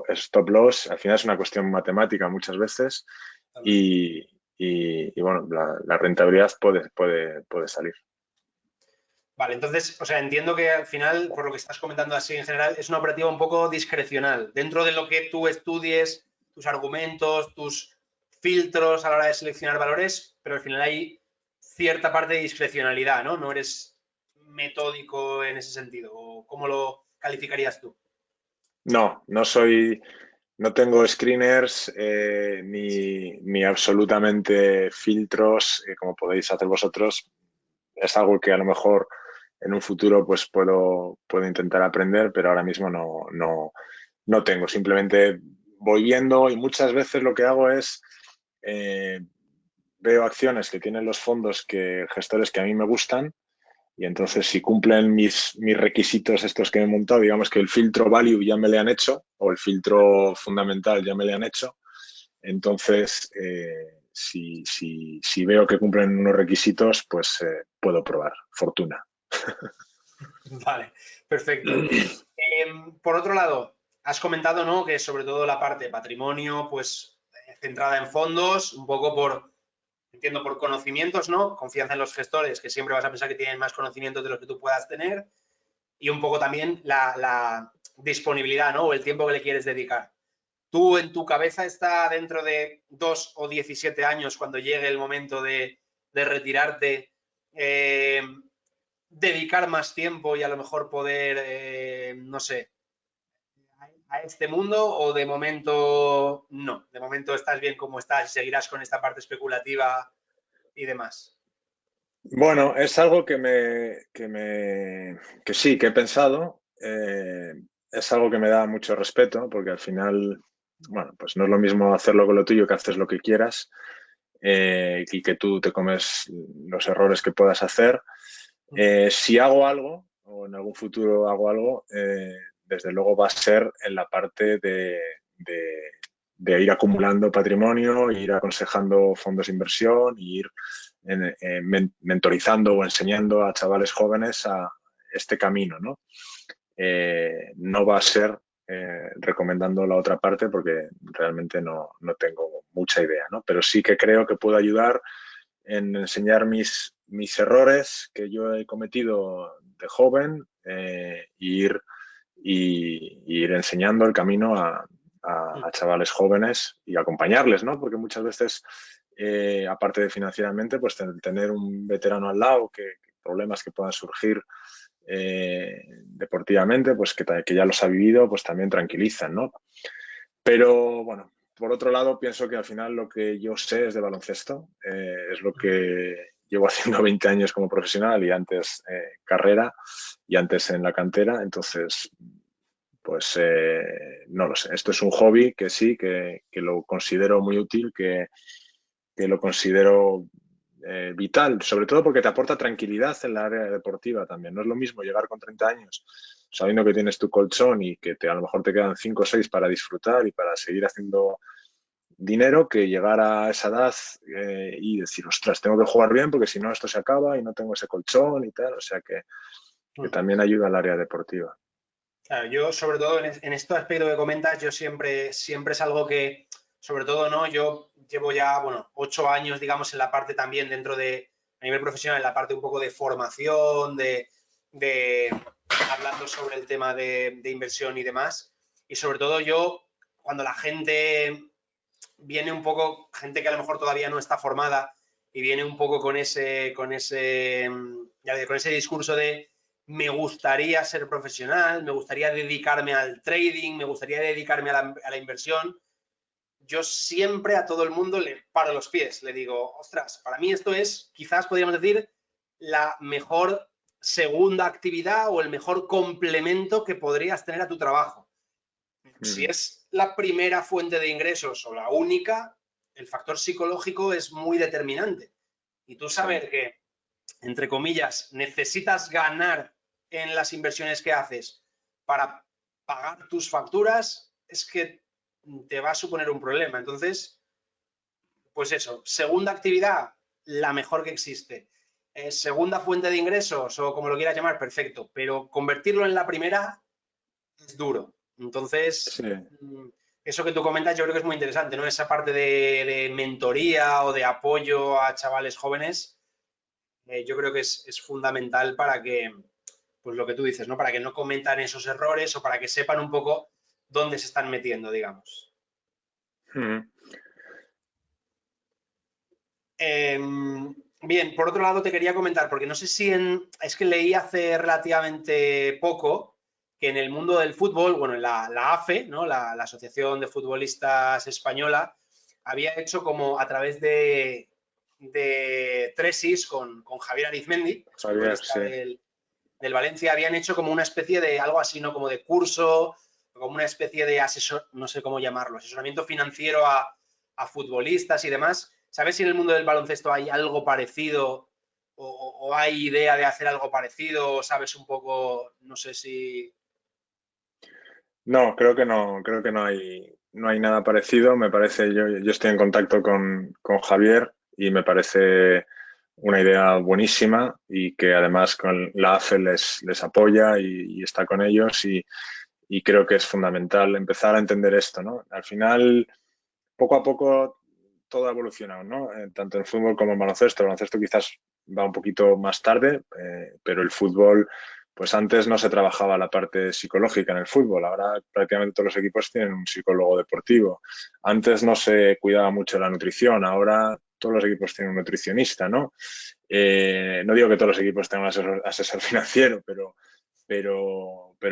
Speaker 2: stop loss. Al final es una cuestión matemática muchas veces y, y bueno, la rentabilidad puede salir.
Speaker 1: Vale, entonces, o sea, entiendo que al final, por lo que estás comentando así en general, es una operativa un poco discrecional. Dentro de lo que tú estudies, tus argumentos, tus filtros a la hora de seleccionar valores, pero al final hay cierta parte de discrecionalidad, ¿no? No eres metódico en ese sentido. ¿O cómo lo calificarías tú?
Speaker 2: No tengo screeners ni absolutamente filtros como podéis hacer vosotros. Es algo que a lo mejor en un futuro pues puedo intentar aprender, pero ahora mismo no tengo. Simplemente voy viendo y muchas veces lo que hago es eh, veo acciones que tienen los fondos gestores que a mí me gustan y entonces, si cumplen mis requisitos estos que he montado, digamos que el filtro value ya me le han hecho o el filtro fundamental ya me le han hecho, entonces, si veo que cumplen unos requisitos, pues puedo probar. Fortuna.
Speaker 1: Vale, perfecto. Por otro lado, has comentado, ¿no? Que sobre todo la parte de patrimonio, pues centrada en fondos, un poco por entiendo por conocimientos, ¿no? Confianza en los gestores, que siempre vas a pensar que tienen más conocimientos de los que tú puedas tener, y un poco también la disponibilidad, ¿no? O el tiempo que le quieres dedicar. ¿Tú en tu cabeza está dentro de 2 o 17 años, cuando llegue el momento de retirarte, eh, dedicar más tiempo y a lo mejor poder, no sé, a este mundo, o de momento no? De momento estás bien como estás y seguirás con esta parte especulativa y demás.
Speaker 2: Bueno, es algo que sí, que he pensado. Es algo que me da mucho respeto, porque al final, bueno, pues no es lo mismo hacerlo con lo tuyo que haces lo que quieras, y que tú te comes los errores que puedas hacer. Si hago algo, o en algún futuro hago algo, desde luego va a ser en la parte de ir acumulando patrimonio, ir aconsejando fondos de inversión, y ir mentorizando o enseñando a chavales jóvenes a este camino, ¿no? No va a ser recomendando la otra parte, porque realmente no tengo mucha idea, ¿no? Pero sí que creo que puedo ayudar en enseñar mis errores que yo he cometido de joven, y ir enseñando el camino a chavales jóvenes y acompañarles, ¿no? Porque muchas veces, aparte de financieramente, pues tener un veterano al lado, que problemas que puedan surgir deportivamente, pues que ya los ha vivido, pues también tranquilizan, ¿no? Pero bueno, por otro lado, pienso que al final lo que yo sé es de baloncesto, es lo que llevo haciendo 20 años como profesional, y antes carrera, y antes en la cantera. Entonces, pues no lo sé. Esto es un hobby que sí, que lo considero muy útil, que lo considero vital, sobre todo porque te aporta tranquilidad en la área deportiva también. No es lo mismo llegar con 30 años sabiendo que tienes tu colchón y que a lo mejor te quedan 5 o 6 para disfrutar y para seguir haciendo dinero, que llegar a esa edad y decir, ostras, tengo que jugar bien porque si no esto se acaba y no tengo ese colchón y tal. O sea que también ayuda al área deportiva.
Speaker 1: Claro, yo sobre todo en este aspecto que comentas, yo siempre es algo que, sobre todo, ¿no? Yo llevo ya, bueno, 8 años, digamos, en la parte también dentro de, a nivel profesional, en la parte un poco de formación, de hablando sobre el tema de inversión y demás. Y sobre todo yo, cuando la gente viene un poco, gente que a lo mejor todavía no está formada y viene un poco con ese discurso de me gustaría ser profesional, me gustaría dedicarme al trading, me gustaría dedicarme a la inversión, yo siempre a todo el mundo le paro los pies, le digo, ostras, para mí esto es, quizás podríamos decir, la mejor segunda actividad o el mejor complemento que podrías tener a tu trabajo. Si
Speaker 2: Mm,
Speaker 1: es la primera fuente de ingresos o la única, el factor psicológico es muy determinante. Y tú
Speaker 2: sí.
Speaker 1: saber que, entre comillas, necesitas ganar en las inversiones que haces para pagar tus facturas, es que te va a suponer un problema. Entonces, pues eso, segunda actividad, la mejor que existe. Segunda fuente de ingresos, o como lo quieras llamar, perfecto. Pero convertirlo en la primera es duro.
Speaker 2: Sí.
Speaker 1: Entonces, eso que tú comentas yo creo que es muy interesante, ¿no? Esa parte de mentoría o de apoyo a chavales jóvenes, yo creo que es fundamental para que, pues lo que tú dices, ¿no? Para que no cometan esos errores o para que sepan un poco dónde se están metiendo, digamos.
Speaker 2: Mm.
Speaker 1: Eh, Bien, por otro lado te quería comentar, porque no sé si es que leí hace relativamente poco que en el mundo del fútbol, bueno, en la AFE, ¿no? La Asociación de Futbolistas Española, había hecho como a través de Tresis con Javier Arizmendi,
Speaker 2: Javier,
Speaker 1: futbolista
Speaker 2: sí.
Speaker 1: del Valencia, habían hecho como una especie de algo así, ¿no? Como de curso, como una especie de asesor, no sé cómo llamarlo, asesoramiento financiero a futbolistas y demás. ¿Sabes si en el mundo del baloncesto hay algo parecido o hay idea de hacer algo parecido? ¿O sabes un poco, no sé si...
Speaker 2: No, creo que no hay nada parecido. Me parece, yo estoy en contacto con Javier, y me parece una idea buenísima, y que además con la AFE les apoya y está con ellos, y creo que es fundamental empezar a entender esto, ¿no? Al final, poco a poco todo ha evolucionado, ¿no? Tanto en fútbol como en baloncesto. El baloncesto quizás va un poquito más tarde, pero el fútbol, pues antes no se trabajaba la parte psicológica en el fútbol. Ahora prácticamente todos los equipos tienen un psicólogo deportivo. Antes no se cuidaba mucho la nutrición, ahora todos los equipos tienen un nutricionista, ¿no? No digo que todos los equipos tengan un asesor financiero, pero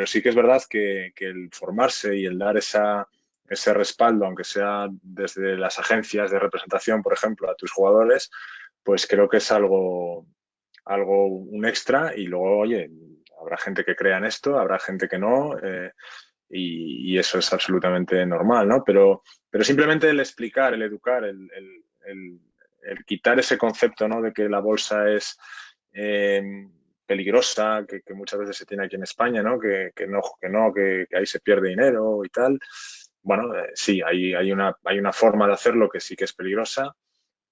Speaker 2: sí que es verdad que el formarse y el dar ese respaldo, aunque sea desde las agencias de representación, por ejemplo, a tus jugadores, pues creo que es un extra y luego, oye, habrá gente que crea en esto, habrá gente que no, y eso es absolutamente normal, ¿no? Pero simplemente el explicar, el educar, el quitar ese concepto, ¿no? De que la bolsa es peligrosa, que muchas veces se tiene aquí en España, ¿no? Que ahí se pierde dinero y tal. Bueno, sí, hay una forma de hacerlo que sí que es peligrosa,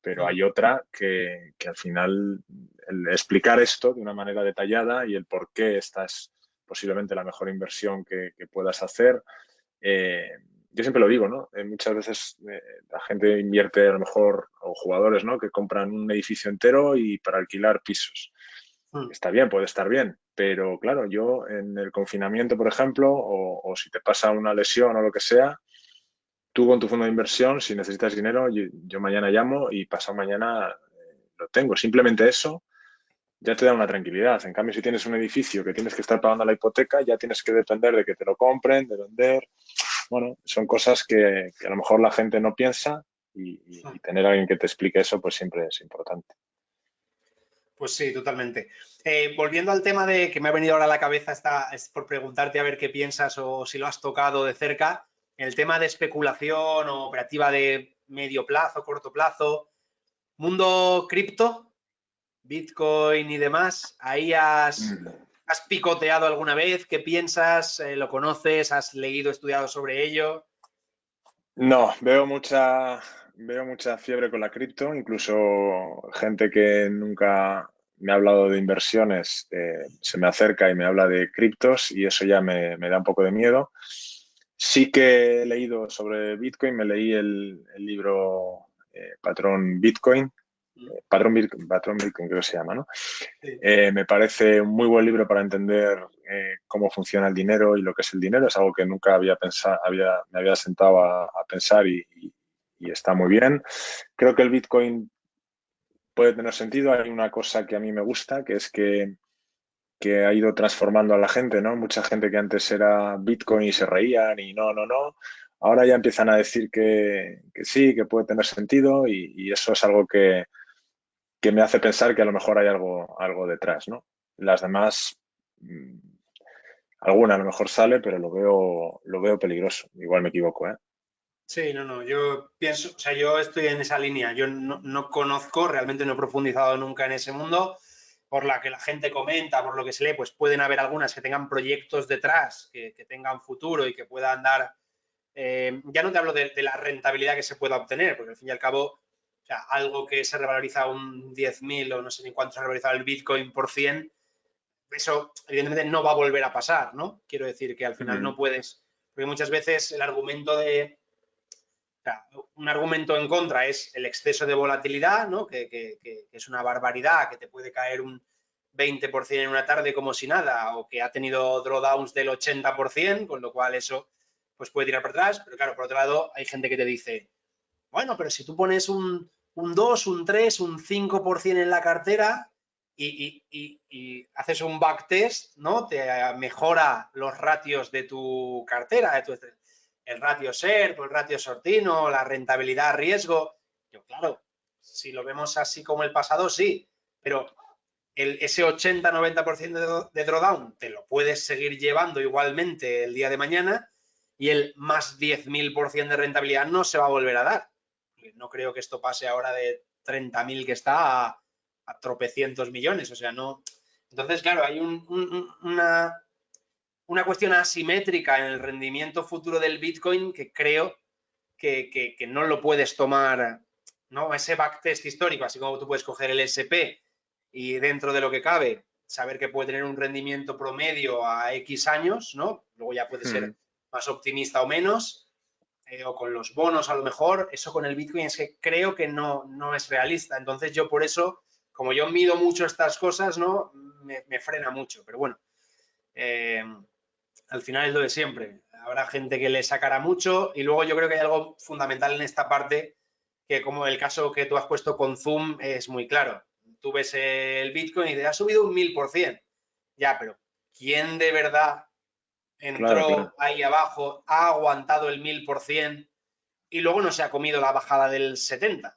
Speaker 2: pero hay otra que al final el explicar esto de una manera detallada y el por qué esta es posiblemente la mejor inversión que puedas hacer. Yo siempre lo digo, ¿no? Muchas veces la gente invierte a lo mejor, o jugadores, ¿no? Que compran un edificio entero y para alquilar pisos. Está bien, puede estar bien, pero claro, yo en el confinamiento, por ejemplo, o si te pasa una lesión o lo que sea, tú con tu fondo de inversión, si necesitas dinero, yo mañana llamo y pasado mañana lo tengo. Simplemente eso ya te da una tranquilidad. En cambio, si tienes un edificio que tienes que estar pagando la hipoteca, ya tienes que depender de que te lo compren, de vender. Bueno, son cosas que a lo mejor la gente no piensa y tener a alguien que te explique eso, pues siempre es importante.
Speaker 1: Pues sí, totalmente. Volviendo al tema de que me ha venido ahora a la cabeza, es por preguntarte a ver qué piensas o si lo has tocado de cerca, el tema de especulación o operativa de medio plazo, corto plazo, mundo cripto, Bitcoin y demás, ¿ahí has picoteado alguna vez? ¿Qué piensas? ¿Lo conoces? ¿Has leído, estudiado sobre ello?
Speaker 2: No, veo mucha fiebre con la cripto, incluso gente que nunca me ha hablado de inversiones se me acerca y me habla de criptos y eso ya me da un poco de miedo. Sí que he leído sobre Bitcoin, me leí el libro Patrón Bitcoin creo que se llama, ¿no?
Speaker 1: Sí.
Speaker 2: Me parece un muy buen libro para entender cómo funciona el dinero y lo que es el dinero. Es algo que nunca había pensado, me había sentado a pensar y está muy bien. Creo que el Bitcoin puede tener sentido. Hay una cosa que a mí me gusta, que es que ha ido transformando a la gente, ¿no? Mucha gente que antes era Bitcoin y se reían y no, no, no. Ahora ya empiezan a decir que sí, que puede tener sentido y eso es algo que me hace pensar que a lo mejor hay algo detrás, ¿no? Las demás, mm, alguna a lo mejor sale, pero lo veo peligroso. Igual me equivoco, ¿eh?
Speaker 1: Sí, no, no, yo pienso, o sea, yo estoy en esa línea, yo no conozco, realmente no he profundizado nunca en ese mundo, por la que la gente comenta, por lo que se lee, pues pueden haber algunas que tengan proyectos detrás, que tengan futuro y que puedan dar, ya no te hablo de la rentabilidad que se pueda obtener, porque al fin y al cabo, o sea, algo que se revaloriza un 10.000 o no sé ni cuánto se ha revalorizado el Bitcoin por 100, eso evidentemente no va a volver a pasar, ¿no? Quiero decir que al final no puedes, porque muchas veces el argumento sea, un argumento en contra es el exceso de volatilidad, ¿no? Que es una barbaridad, que te puede caer un 20% en una tarde como si nada, o que ha tenido drawdowns del 80%, con lo cual eso pues puede tirar para atrás. Pero claro, por otro lado, hay gente que te dice, bueno, pero si tú pones un 2, un 3, un 5% en la cartera y haces un backtest, ¿no? Te mejora los ratios de tu cartera, el ratio SERP, el ratio sortino, la rentabilidad riesgo. Yo, claro, si lo vemos así como el pasado, sí, pero ese 80-90% de drawdown te lo puedes seguir llevando igualmente el día de mañana y el más 10.000% de rentabilidad no se va a volver a dar. No creo que esto pase ahora de 30.000 que está a tropecientos millones, o sea, no. Entonces, claro, hay una cuestión asimétrica en el rendimiento futuro del Bitcoin que creo que no lo puedes tomar, ¿no? Ese backtest histórico, así como tú puedes coger el SP y dentro de lo que cabe, saber que puede tener un rendimiento promedio a X años, ¿no? Luego ya puede ser más optimista o menos. o con los bonos a lo mejor, eso con el Bitcoin es que creo que no es realista. Entonces yo por eso, como yo mido mucho estas cosas, ¿no? Me frena mucho. Pero bueno, eh, al final es lo de siempre. Habrá gente que le sacará mucho y luego yo creo que hay algo fundamental en esta parte que como el caso que tú has puesto con Zoom es muy claro. Tú ves el Bitcoin y te ha subido un 1000%. Ya, pero ¿quién de verdad
Speaker 2: Claro, claro.
Speaker 1: entró ahí abajo, ha aguantado el 1000% y luego no se ha comido la bajada del 70%?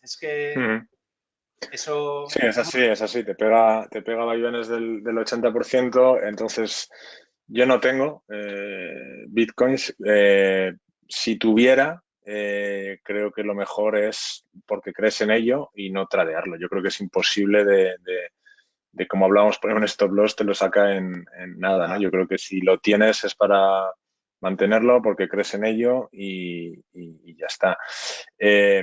Speaker 1: Es que
Speaker 2: Ujú.
Speaker 1: eso
Speaker 2: Sí, es
Speaker 1: es muy...
Speaker 2: así, es así. Te pega vaivenes del 80%. Entonces, yo no tengo bitcoins. Si tuviera, creo que lo mejor es porque crees en ello y no tradearlo. Yo creo que es imposible de como hablábamos, poner un stop loss te lo saca en nada, ¿no?
Speaker 1: Nada.
Speaker 2: Yo creo que si lo tienes es para mantenerlo porque crees en ello y ya está. Eh,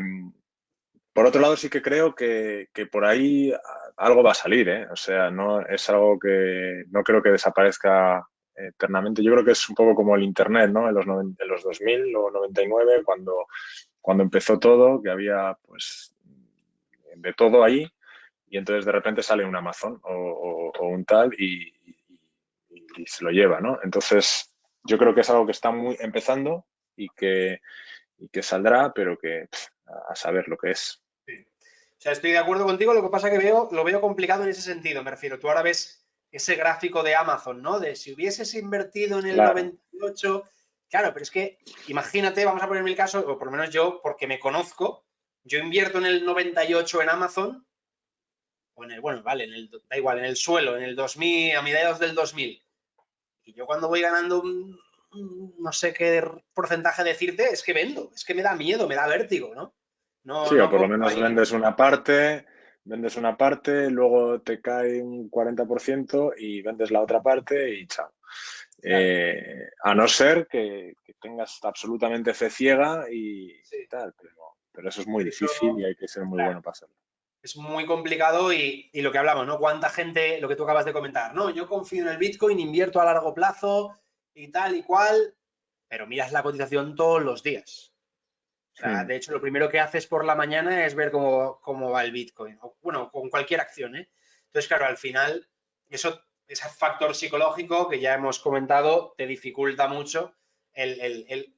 Speaker 2: por otro lado, sí que creo que por ahí algo va a salir, ¿eh? O sea, no es algo que no creo que desaparezca eternamente. Yo creo que es un poco como el Internet, ¿no? En los 2000 o 99, cuando empezó todo, que había pues de todo ahí y entonces de repente sale un Amazon o un tal y se lo lleva, ¿no? Entonces, yo creo que es algo que está muy empezando y que saldrá, pero que a saber lo que es.
Speaker 1: Sí. O sea, estoy de acuerdo contigo, lo que pasa que lo veo complicado en ese sentido, me refiero. Tú ahora ves ese gráfico de Amazon, ¿no? De si hubieses invertido en el
Speaker 2: Claro.
Speaker 1: 98, claro, pero es que imagínate, vamos a ponerme el caso, o por lo menos yo, porque me conozco, yo invierto en el 98 en Amazon, o en el, bueno, vale, da igual, en el suelo, en el 2000, a mediados del 2000, y yo cuando voy ganando no sé qué porcentaje decirte, es que vendo, es que me da miedo, me da vértigo, ¿no? No,
Speaker 2: Sí, o
Speaker 1: no
Speaker 2: por lo
Speaker 1: compro
Speaker 2: menos
Speaker 1: ahí.
Speaker 2: vendes una parte, luego te cae un 40% y vendes la otra parte y chao.
Speaker 1: Claro,
Speaker 2: A no ser que tengas absolutamente fe ciega
Speaker 1: sí.
Speaker 2: y tal, pero eso es muy
Speaker 1: Eso,
Speaker 2: difícil y hay que ser muy
Speaker 1: claro,
Speaker 2: bueno para hacerlo.
Speaker 1: es muy complicado y lo que hablamos, ¿no? ¿Cuánta gente, lo que tú acabas de comentar, no? Yo confío en el Bitcoin, invierto a largo plazo y tal y cual, pero miras la cotización todos los días. O sea,
Speaker 2: Hmm.
Speaker 1: de hecho, lo primero que haces por la mañana es ver cómo va el Bitcoin. O, bueno, con cualquier acción, ¿eh? Entonces, claro, al final, ese factor psicológico que ya hemos comentado te dificulta mucho el, el- el-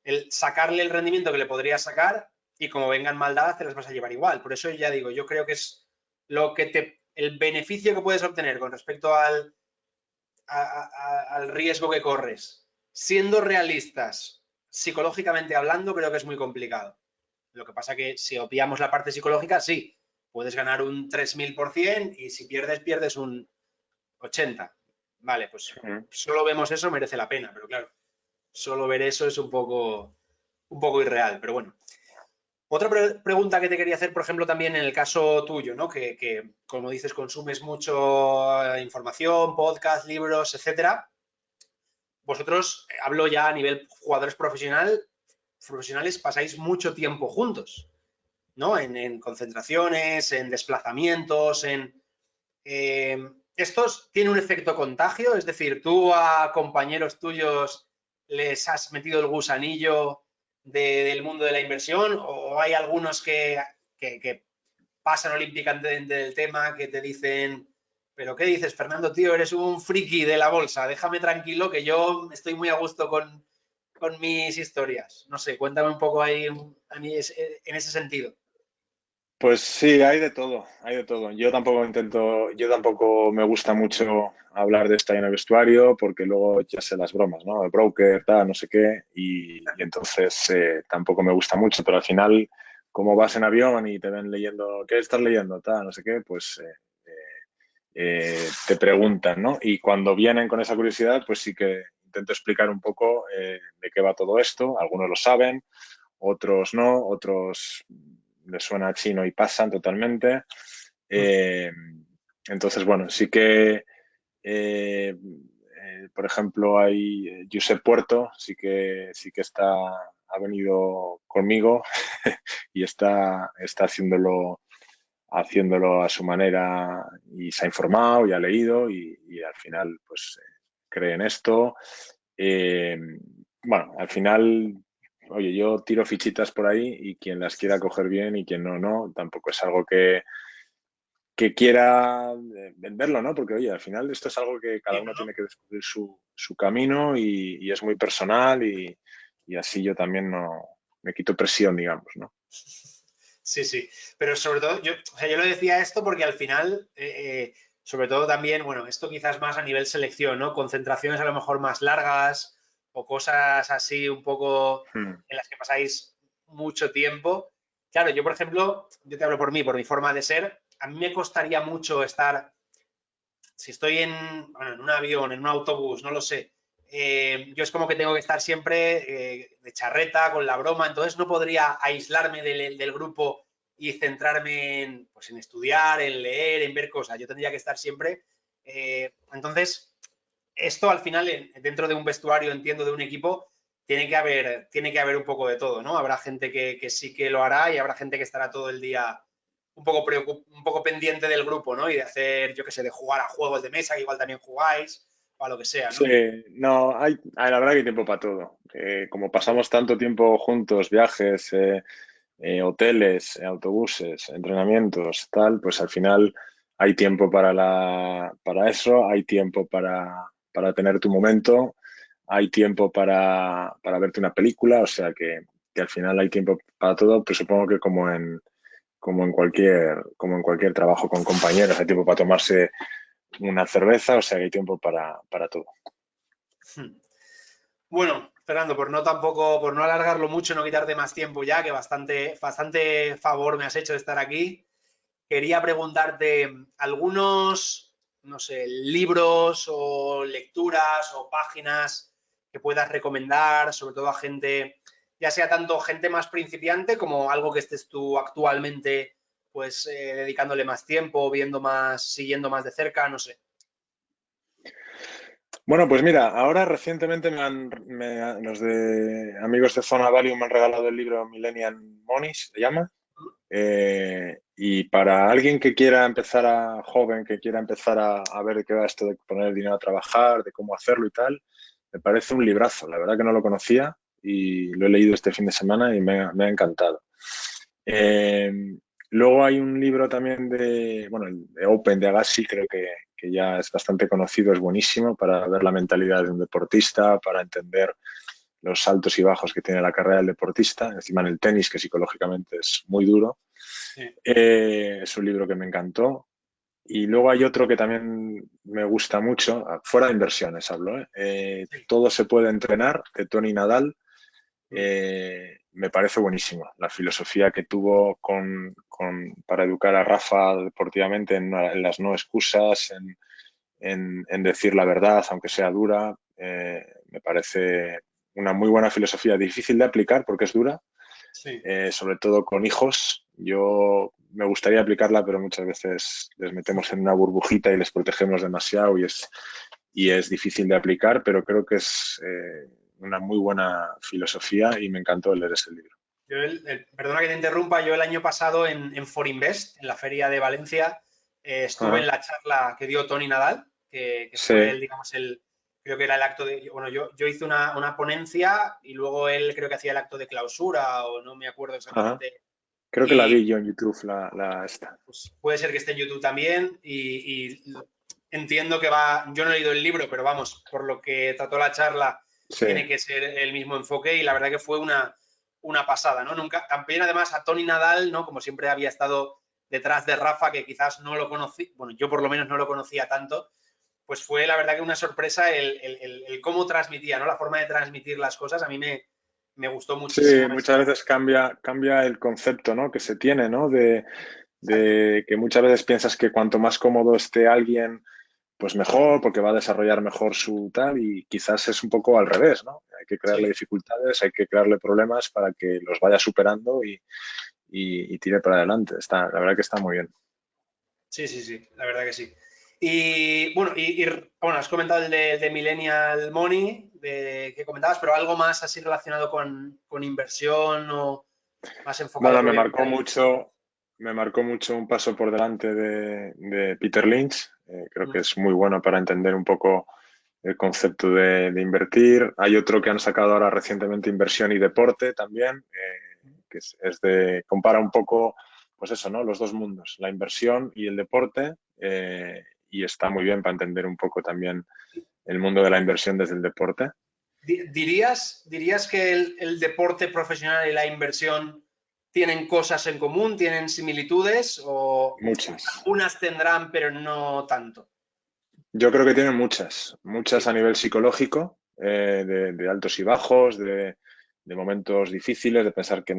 Speaker 1: el sacarle el rendimiento que le podrías sacar y como vengan mal dadas te las vas a llevar igual. Por eso ya digo, yo creo que es el beneficio que puedes obtener con respecto al riesgo que corres. Siendo realistas, psicológicamente hablando, creo que es muy complicado. Lo que pasa que si obviamos la parte psicológica, sí, puedes ganar un 3000% y si pierdes, pierdes un 80%. Vale, pues
Speaker 2: Hmm.
Speaker 1: solo vemos eso, merece la pena, pero claro, solo ver eso es un poco irreal, pero bueno. Otra pregunta que te quería hacer, por ejemplo, también en el caso tuyo, ¿no? Como dices, consumes mucho información, podcast, libros, etcétera. Vosotros, hablo ya a nivel jugadores profesionales, pasáis mucho tiempo juntos, ¿no? En concentraciones, en desplazamientos, eh, ¿estos tienen un efecto contagio? Es decir, ¿tú a compañeros tuyos les has metido el gusanillo del mundo de la inversión o hay algunos que pasan olímpicamente del tema, que te dicen, pero ¿qué dices, Fernando, tío? Eres un friki de la bolsa, déjame tranquilo que yo estoy muy a gusto con mis historias. No sé, cuéntame un poco ahí en ese sentido.
Speaker 2: Pues sí, hay de todo, hay de todo. Yo tampoco me gusta mucho hablar de esto ahí en el vestuario porque luego ya sé las bromas, ¿no? El broker, tal, no sé qué, y entonces tampoco me gusta mucho, pero al final, como vas en avión y te ven leyendo, ¿qué estás leyendo? Tal, no sé qué, pues te preguntan, ¿no? Y cuando vienen con esa curiosidad, pues sí que intento explicar un poco de qué va todo esto. Algunos lo saben, otros no, otros les suena chino y pasan totalmente. Eh, entonces, bueno, sí que, por ejemplo, hay Josep Puerto, sí que ha venido conmigo y está haciéndolo a su manera y se ha informado y ha leído y al final, pues, cree en esto. Eh, bueno, al final oye, yo tiro fichitas por ahí y quien las quiera coger bien y quien no, no. Tampoco es algo que quiera venderlo, ¿no? Porque, oye, al final esto es algo que cada
Speaker 1: Sí,
Speaker 2: uno
Speaker 1: ¿no?
Speaker 2: tiene que descubrir su camino y es muy personal y así yo también no me quito presión, digamos, ¿no?
Speaker 1: Sí, sí. Pero sobre todo, o sea, yo lo decía esto porque al final, sobre todo también, bueno, esto quizás más a nivel selección, ¿no? Concentraciones a lo mejor más largas o cosas así un poco
Speaker 2: Hmm.
Speaker 1: en las que pasáis mucho tiempo. Claro, yo, por ejemplo, yo te hablo por mí, por mi forma de ser, a mí me costaría mucho estar, si estoy bueno, en un avión, en un autobús, no lo sé, yo es como que tengo que estar siempre de charreta, con la broma, entonces no podría aislarme del grupo y centrarme pues, en estudiar, en leer, en ver cosas. Yo tendría que estar siempre. Entonces, esto al final, dentro de un vestuario, entiendo, de un equipo, tiene que haber un poco de todo, ¿no? Habrá gente que sí que lo hará y habrá gente que estará todo el día un poco pendiente del grupo, ¿no? Y de hacer, yo qué sé, de jugar a juegos de mesa, que igual también jugáis, o a lo que sea,
Speaker 2: Sí,
Speaker 1: ¿no?
Speaker 2: no, la verdad que hay tiempo para todo. Como pasamos tanto tiempo juntos, viajes, hoteles, autobuses, entrenamientos, tal, pues al final hay tiempo para eso, hay tiempo para tener tu momento, hay tiempo para verte una película, o sea que al final hay tiempo para todo, pero supongo que como en cualquier trabajo con compañeros, hay tiempo para tomarse una cerveza, o sea que hay tiempo para todo.
Speaker 1: Bueno, Fernando, por no alargarlo mucho, no quitarte más tiempo ya, que bastante, bastante favor me has hecho de estar aquí. Quería preguntarte algunos, no sé, libros o lecturas o páginas que puedas recomendar, sobre todo a gente, ya sea tanto gente más principiante como algo que estés tú actualmente, pues dedicándole más tiempo, viendo más, siguiendo más de cerca, no sé.
Speaker 2: Bueno, pues mira, ahora recientemente los de amigos de Zona Value me han regalado el libro Millennial Money, se llama. Y para alguien que quiera empezar joven, que quiera empezar a ver de qué va esto de poner el dinero a trabajar, de cómo hacerlo y tal, me parece un librazo. La verdad que no lo conocía y lo he leído este fin de semana y me ha encantado. Eh, Luego hay un libro también bueno, el de Open de Agassi, creo que ya es bastante conocido, es buenísimo para ver la mentalidad de un deportista, para entender los altos y bajos que tiene la carrera del deportista, encima en el tenis, que psicológicamente es muy duro.
Speaker 1: Sí,
Speaker 2: Es un libro que me encantó. Y luego hay otro que también me gusta mucho, fuera de inversiones hablo, ¿eh?
Speaker 1: sí.
Speaker 2: Todo se puede entrenar, de Tony Nadal. Me parece buenísimo. La filosofía que tuvo para educar a Rafa deportivamente en las no excusas, en decir la verdad, aunque sea dura, me parece una muy buena filosofía, difícil de aplicar porque es dura,
Speaker 1: Sí.
Speaker 2: sobre todo con hijos. Yo me gustaría aplicarla, pero muchas veces les metemos en una burbujita y les protegemos demasiado y es difícil de aplicar, pero creo que es una muy buena filosofía y me encantó leer ese libro.
Speaker 1: Yo perdona que te interrumpa, yo el año pasado en Forinvest, en la feria de Valencia, estuve en
Speaker 2: Ajá.
Speaker 1: la charla que dio Tony Nadal, que
Speaker 2: Sí,
Speaker 1: fue digamos, creo que era el acto de, bueno, yo hice una ponencia y luego él creo que hacía el acto de clausura o no me acuerdo
Speaker 2: ajá.
Speaker 1: exactamente.
Speaker 2: Creo que la
Speaker 1: Y
Speaker 2: vi yo en YouTube, esta.
Speaker 1: pues, puede ser que esté en YouTube también y entiendo que yo no he leído el libro, pero vamos, por lo que trató la charla,
Speaker 2: Sí,
Speaker 1: tiene que ser el mismo enfoque y la verdad que fue una pasada, ¿no? Nunca, también además a Tony Nadal, ¿no? Como siempre había estado detrás de Rafa, que quizás no lo conocí, bueno, yo por lo menos no lo conocía tanto, pues fue la verdad que una sorpresa el cómo transmitía, ¿no? La forma de transmitir las cosas, a mí me gustó
Speaker 2: sí,
Speaker 1: muchísimo
Speaker 2: muchas
Speaker 1: eso.
Speaker 2: veces cambia el concepto, ¿no? Que se tiene, ¿no?
Speaker 1: Exacto.
Speaker 2: De que muchas veces piensas que cuanto más cómodo esté alguien, pues mejor, porque va a desarrollar mejor su tal, y quizás es un poco al revés, ¿no? Hay que crearle
Speaker 1: Sí,
Speaker 2: dificultades, hay que crearle problemas para que los vaya superando y tire para adelante. La verdad que está muy bien.
Speaker 1: sí, sí, sí, la verdad que sí. Y bueno, bueno, has comentado el de Millennial Money que comentabas, pero algo más así relacionado con inversión o más enfocado
Speaker 2: Bueno,
Speaker 1: propiamente al...
Speaker 2: me marcó mucho Un paso por delante de Peter Lynch. Creo que
Speaker 1: Mm,
Speaker 2: es muy bueno para entender un poco el concepto de invertir. Hay otro que han sacado ahora recientemente, inversión y deporte también, que compara un poco, pues eso, ¿no? Los dos mundos, la inversión y el deporte, y está muy bien para entender un poco también el mundo de la inversión desde el deporte.
Speaker 1: ¿Dirías que el deporte profesional y la inversión tienen cosas en común, tienen similitudes o
Speaker 2: Muchas.
Speaker 1: algunas tendrán pero no tanto?
Speaker 2: Yo creo que tienen muchas a nivel psicológico, de altos y bajos, de momentos difíciles, de pensar que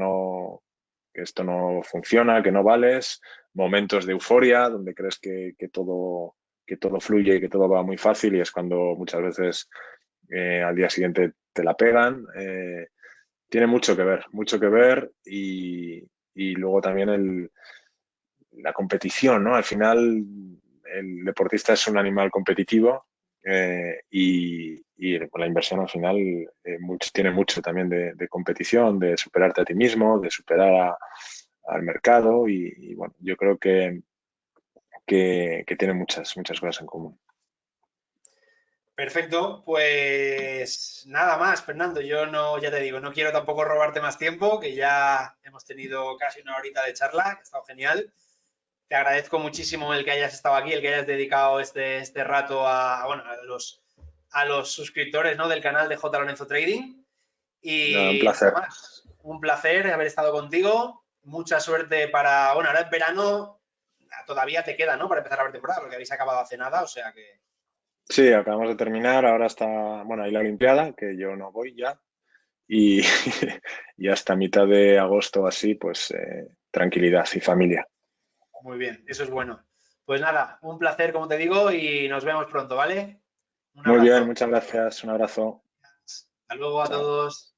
Speaker 2: esto no funciona, que no vales, momentos de euforia, donde crees que todo fluye y que todo va muy fácil y es cuando muchas veces al día siguiente te la pegan. Tiene mucho que ver y luego también la competición, ¿no? Al final el deportista es un animal competitivo, y con la inversión al final tiene mucho también de competición, de superarte a ti mismo, de superar al mercado y, bueno, yo creo que tiene muchas cosas en común.
Speaker 1: Perfecto, pues nada más, Fernando. Yo no, ya te digo, no quiero tampoco robarte más tiempo, que ya hemos tenido casi una horita de charla, que ha estado genial. Te agradezco muchísimo el que hayas estado aquí, el que hayas dedicado este rato bueno, a los suscriptores, ¿no? Del canal de J. Lorenzo Trading.
Speaker 2: Nada, un
Speaker 1: Y nada
Speaker 2: placer.
Speaker 1: más, un placer haber estado contigo. Mucha suerte bueno, ahora en verano todavía te queda, ¿no? Para empezar la temporada, porque habéis acabado hace nada, o sea que
Speaker 2: Sí, acabamos de terminar, ahora está, bueno, hay la Olimpiada, que yo no voy ya, y, y hasta mitad de agosto así, pues tranquilidad y familia.
Speaker 1: muy bien, eso es bueno. Pues nada, un placer, como te digo, y nos vemos pronto, ¿vale? Un
Speaker 2: Muy bien,
Speaker 1: abrazo.
Speaker 2: muchas gracias, un abrazo.
Speaker 1: Hasta luego a
Speaker 2: Chao.
Speaker 1: todos.